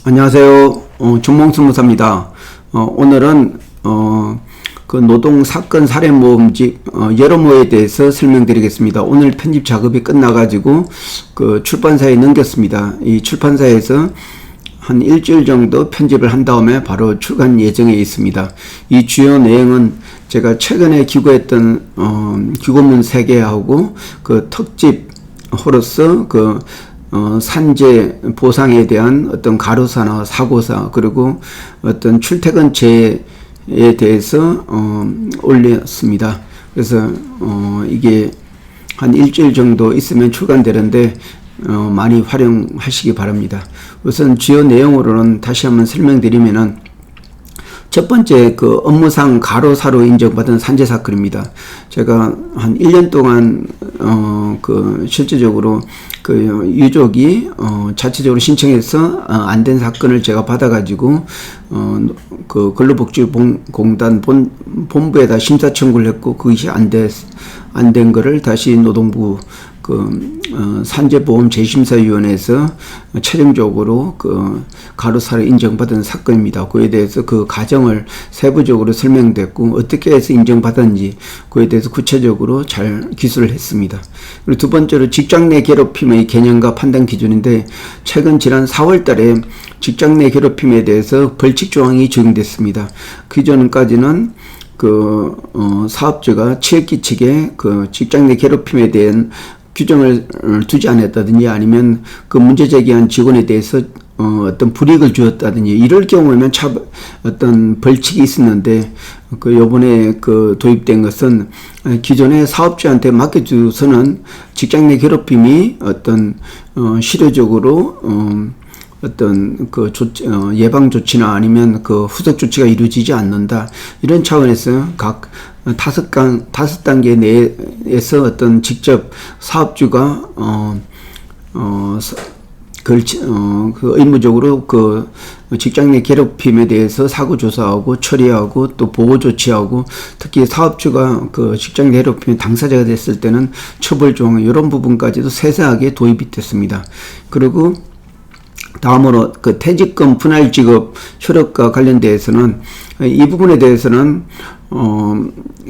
안녕하세요. 준몽스무사입니다. 오늘은 그 노동 사건 사례모음집 여러모에 대해서 설명드리겠습니다. 오늘 편집 작업이 끝나가지고 그 출판사에 넘겼습니다. 이 출판사에서 한 일주일 정도 편집을 한 다음에 바로 출간 예정에 있습니다. 이 주요 내용은 제가 최근에 기고했던 기고문 3개하고 그 특집으로서 그 산재 보상에 대한 어떤 가로사나 사고사 그리고 어떤 출퇴근제에 대해서 올렸습니다. 그래서 이게 한 일주일 정도 있으면 출간되는데 많이 활용하시기 바랍니다. 우선 주요 내용으로는 다시 한번 설명드리면은 첫 번째 그 업무상 가로사로 인정받은 산재 사건입니다. 제가 한 1년 동안 그 실질적으로 그 유족이 자체적으로 신청해서 안 된 사건을 제가 받아가지고 그 근로복지공단 본부에다 심사 청구를 했고 그것이 안 된 거를 다시 노동부 그 산재보험 재심사위원회에서 최종적으로 그 가로사로 인정받은 사건입니다. 그에 대해서 그 과정을 세부적으로 설명됐고 어떻게 해서 인정받았는지 그에 대해서 구체적으로 잘 기술을 했습니다. 그리고 두 번째로 직장 내 괴롭힘의 개념과 판단 기준인데 최근 지난 4월 달에 직장 내 괴롭힘에 대해서 벌칙 조항이 적용됐습니다. 기존까지는 그 사업주가 취업기 측에 그 직장 내 괴롭힘에 대한 규정을 두지 않았다든지 아니면 그 문제 제기한 직원에 대해서 어떤 불이익을 주었다든지 이럴 경우에는 어떤 벌칙이 있었는데 그 요번에 그 도입된 것은 기존에 사업주한테 맡겨주서는 직장 내 괴롭힘이 어떤 실효적으로 어떤 그 예방 조치나 아니면 그 후속 조치가 이루어지지 않는다. 이런 차원에서 각 5단계 내에서 어떤 직접 사업주가 그 의무적으로 그 직장 내 괴롭힘에 대해서 사고 조사하고 처리하고 또 보호 조치하고 특히 사업주가 그 직장 내 괴롭힘의 당사자가 됐을 때는 처벌 조항 이런 부분까지도 세세하게 도입이 됐습니다. 그리고 다음으로 그 퇴직금 분할 지급 효력과 관련돼서는 이 부분에 대해서는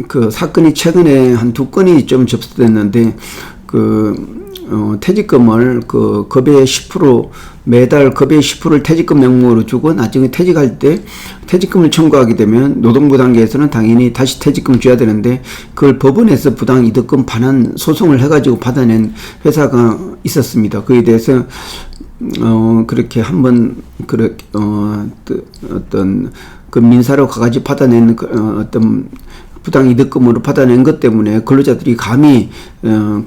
그 사건이 최근에 한 2건이 좀 접수됐는데 그 퇴직금을 그 급여의 10% 매달 급여의 10%를 퇴직금 명목으로 주고 나중에 퇴직할 때 퇴직금을 청구하게 되면 노동부 단계에서는 당연히 다시 퇴직금을 줘야 되는데 그걸 법원에서 부당 이득금 반환 소송을 해가지고 받아낸 회사가 있었습니다. 그에 대해서 그렇게 한번 어떤 그 민사로 가가지고 받아낸 어떤 부당 이득금으로 받아낸 것 때문에 근로자들이 감히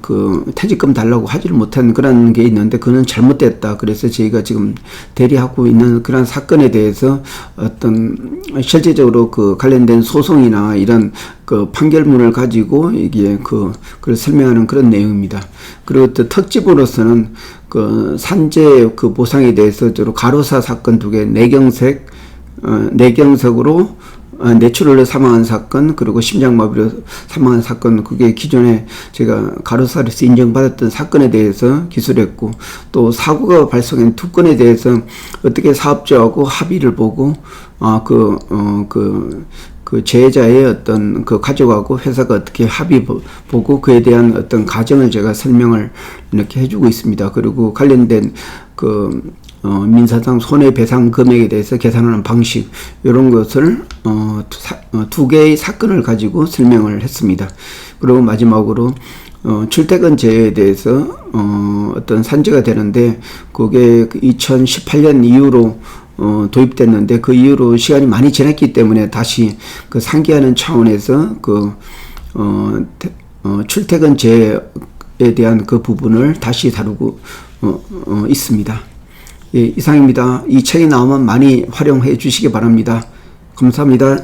그 퇴직금 달라고 하지를 못한 그런 게 있는데 그는 잘못됐다. 그래서 저희가 지금 대리하고 있는 그런 사건에 대해서 어떤 실제적으로 그 관련된 소송이나 이런 그 판결문을 가지고 이게 그걸 설명하는 그런 내용입니다. 그리고 또 특집으로서는 그 산재 그 보상에 대해서 가로사 사건 2개, 뇌경색으로 뇌출혈로 사망한 사건 그리고 심장마비로 사망한 사건 그게 기존에 제가 가로사로서 인정받았던 사건에 대해서 기술했고 또 사고가 발생한 2건에 대해서 어떻게 사업주하고 합의를 보고 그 제자의 어떤 그 가져가고 회사가 어떻게 합의 보고 그에 대한 어떤 과정을 제가 설명을 이렇게 해주고 있습니다. 그리고 관련된 그 민사상 손해배상 금액에 대해서 계산하는 방식 이런 것을 2개의 사건을 가지고 설명을 했습니다. 그리고 마지막으로 출퇴근제에 대해서 어떤 산재가 되는데 그게 2018년 이후로 도입됐는데 그 이후로 시간이 많이 지났기 때문에 다시 그 상기하는 차원에서 그 출퇴근제에 대한 그 부분을 다시 다루고 있습니다. 예, 이상입니다. 이 책이 나오면 많이 활용해 주시기 바랍니다. 감사합니다.